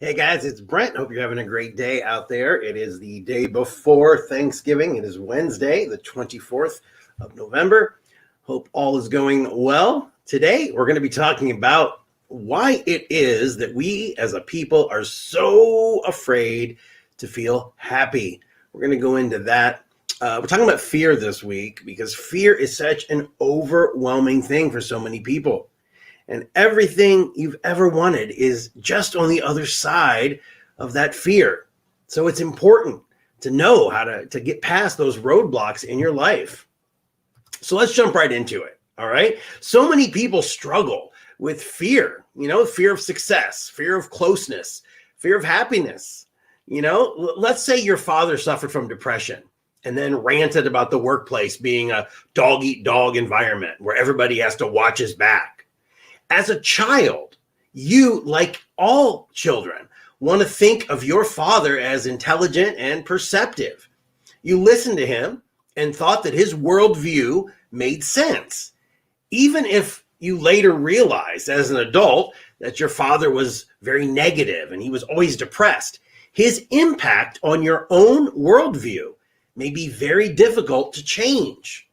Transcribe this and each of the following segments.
Hey guys, it's Brent. Hope you're having a great day out there. It is the day before Thanksgiving. It is Wednesday, the 24th of November. Hope all is going well. Today, we're going to be talking about why it is that we as a people are so afraid to feel happy. We're going to go into that. We're talking about fear this week because fear is such an overwhelming thing for so many people. And everything you've ever wanted is just on the other side of that fear. So it's important to know how to get past those roadblocks in your life. So let's jump right into it. All right. So many people struggle with fear, fear of success, fear of closeness, fear of happiness. Let's say your father suffered from depression and then ranted about the workplace being a dog-eat-dog environment where everybody has to watch his back. As a child, you, like all children, want to think of your father as intelligent and perceptive. You listened to him and thought that his worldview made sense. Even if you later realized as an adult that your father was very negative and he was always depressed, his impact on your own worldview may be very difficult to change.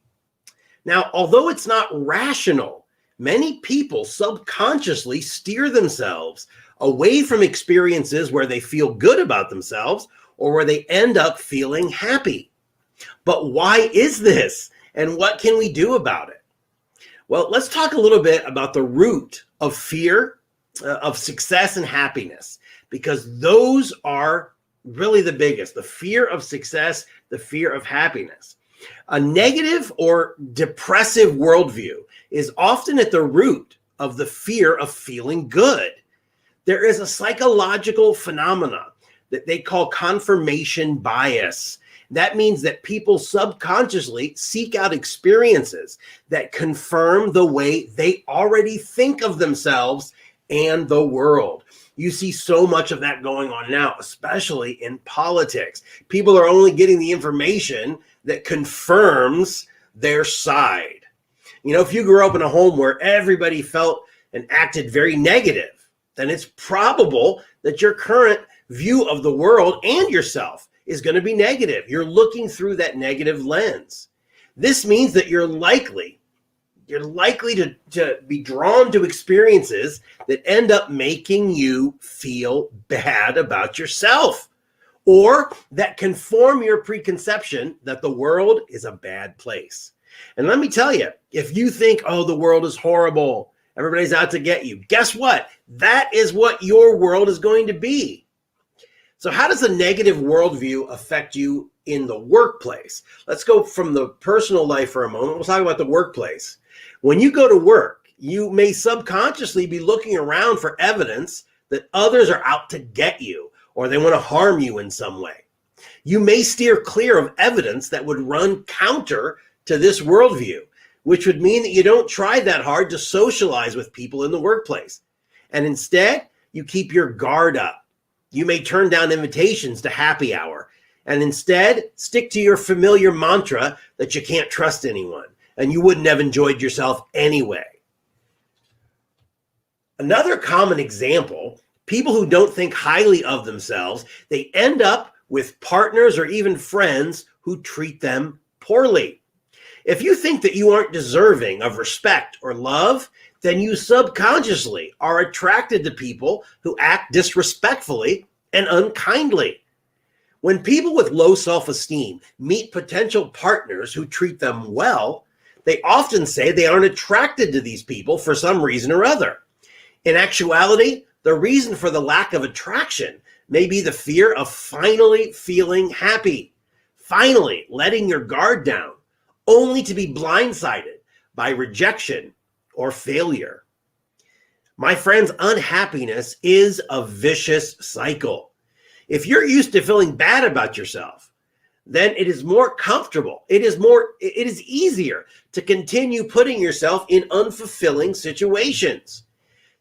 Now, although it's not rational, many people subconsciously steer themselves away from experiences where they feel good about themselves or where they end up feeling happy. But why is this? And what can we do about it? Well, let's talk a little bit about the root of fear, of success and happiness, because those are really the biggest: the fear of success, the fear of happiness. A negative or depressive worldview is often at the root of the fear of feeling good. There is a psychological phenomenon that they call confirmation bias. That means that people subconsciously seek out experiences that confirm the way they already think of themselves and the world. You see so much of that going on now, especially in politics. People are only getting the information that confirms their side. If you grew up in a home where everybody felt and acted very negative, then it's probable that your current view of the world and yourself is going to be negative. You're looking through that negative lens. This means that you're likely to be drawn to experiences that end up making you feel bad about yourself, or that conform your preconception that the world is a bad place. And let me tell you, if you think, oh, the world is horrible, everybody's out to get you, guess what? That is what your world is going to be. So how does a negative worldview affect you in the workplace? Let's go from the personal life for a moment. We'll talk about the workplace. When you go to work, you may subconsciously be looking around for evidence that others are out to get you or they want to harm you in some way. You may steer clear of evidence that would run counter to this worldview, which would mean that you don't try that hard to socialize with people in the workplace. And instead, you keep your guard up. You may turn down invitations to happy hour and instead stick to your familiar mantra that you can't trust anyone and you wouldn't have enjoyed yourself anyway. Another common example, people who don't think highly of themselves, they end up with partners or even friends who treat them poorly. If you think that you aren't deserving of respect or love, then you subconsciously are attracted to people who act disrespectfully and unkindly. When people with low self-esteem meet potential partners who treat them well, they often say they aren't attracted to these people for some reason or other. In actuality, the reason for the lack of attraction may be the fear of finally feeling happy, finally letting your guard down, only to be blindsided by rejection or failure. My friends, unhappiness is a vicious cycle. If you're used to feeling bad about yourself, then it is more comfortable. It is easier to continue putting yourself in unfulfilling situations.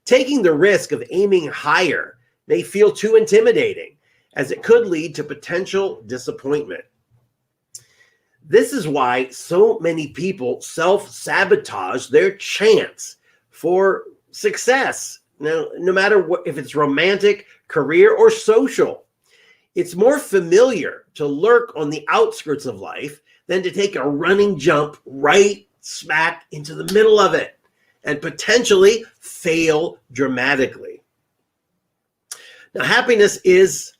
Taking the risk of aiming higher may feel too intimidating, as it could lead to potential disappointment. This is why so many people self-sabotage their chance for success. Now, no matter what, if it's romantic, career, or social. It's more familiar to lurk on the outskirts of life than to take a running jump right smack into the middle of it and potentially fail dramatically. Now, happiness is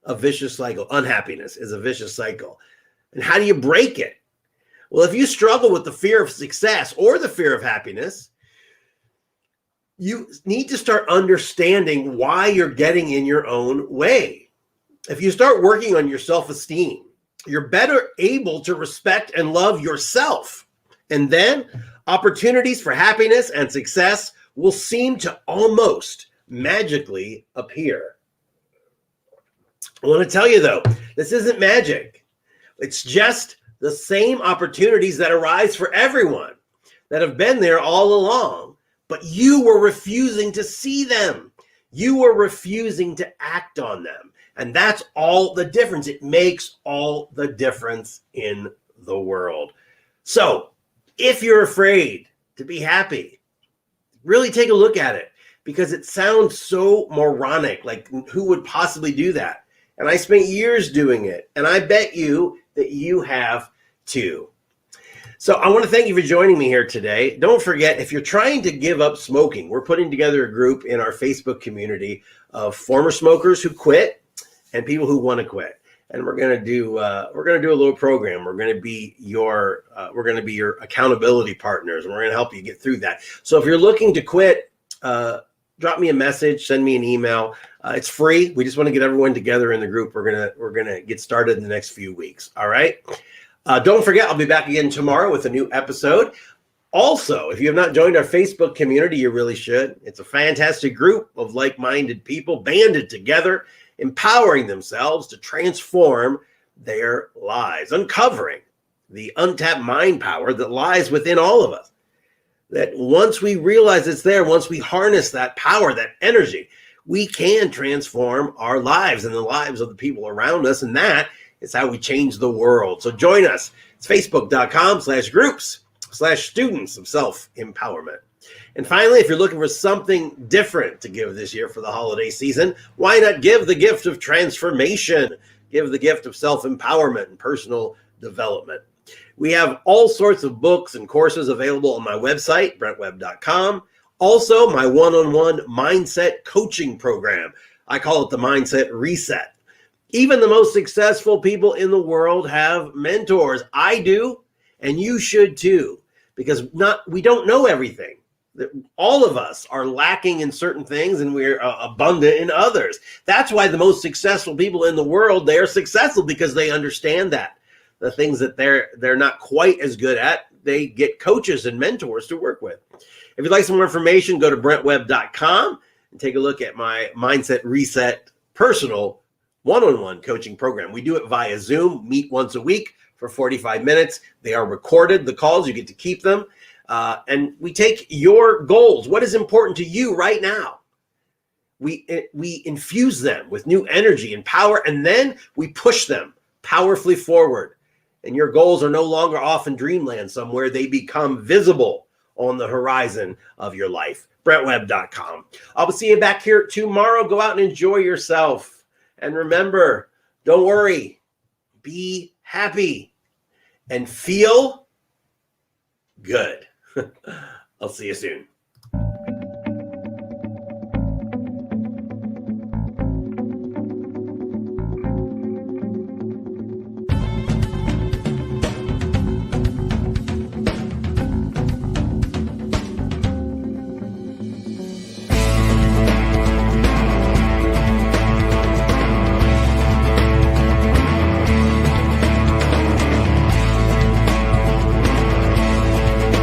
a vicious cycle. Unhappiness is a vicious cycle. And how do you break it? Well, if you struggle with the fear of success or the fear of happiness, you need to start understanding why you're getting in your own way. If you start working on your self-esteem, you're better able to respect and love yourself. And then opportunities for happiness and success will seem to almost magically appear. I want to tell you, though, this isn't magic. It's just the same opportunities that arise for everyone that have been there all along, but you were refusing to see them. You were refusing to act on them. And that's all the difference. It makes all the difference in the world. So if you're afraid to be happy, really take a look at it, because it sounds so moronic. Like, who would possibly do that? And I spent years doing it, and I bet you that you have too. So I want to thank you for joining me here today. Don't forget, if you're trying to give up smoking, we're putting together a group in our Facebook community of former smokers who quit and people who want to quit. And we're going to do a little program. We're going to be your accountability partners, and we're going to help you get through that. So if you're looking to quit, drop me a message, send me an email. It's free. We just want to get everyone together in the group. We're gonna get started in the next few weeks. All right. Don't forget, I'll be back again tomorrow with a new episode. Also, if you have not joined our Facebook community, you really should. It's a fantastic group of like-minded people banded together, empowering themselves to transform their lives, uncovering the untapped mind power that lies within all of us. That once we realize it's there, once we harness that power, that energy, we can transform our lives and the lives of the people around us. And that is how we change the world. So join us. It's facebook.com/groups/students of self-empowerment. And finally, if you're looking for something different to give this year for the holiday season, why not give the gift of transformation? Give the gift of self-empowerment and personal development. We have all sorts of books and courses available on my website, brentwebb.com. Also, my one-on-one mindset coaching program. I call it the Mindset Reset. Even the most successful people in the world have mentors. I do, and you should too, because we don't know everything. All of us are lacking in certain things, and we're abundant in others. That's why the most successful people in the world, they are successful because they understand that. The things that they're not quite as good at, they get coaches and mentors to work with. If you'd like some more information, go to brentwebb.com and take a look at my Mindset Reset personal one-on-one coaching program. We do it via Zoom, meet once a week for 45 minutes. They are recorded, the calls, you get to keep them. And we take your goals, what is important to you right now. We infuse them with new energy and power, and then we push them powerfully forward. And your goals are no longer off in dreamland somewhere. They become visible on the horizon of your life. BrentWebb.com. I'll see you back here tomorrow. Go out and enjoy yourself. And remember, don't worry. Be happy and feel good. I'll see you soon.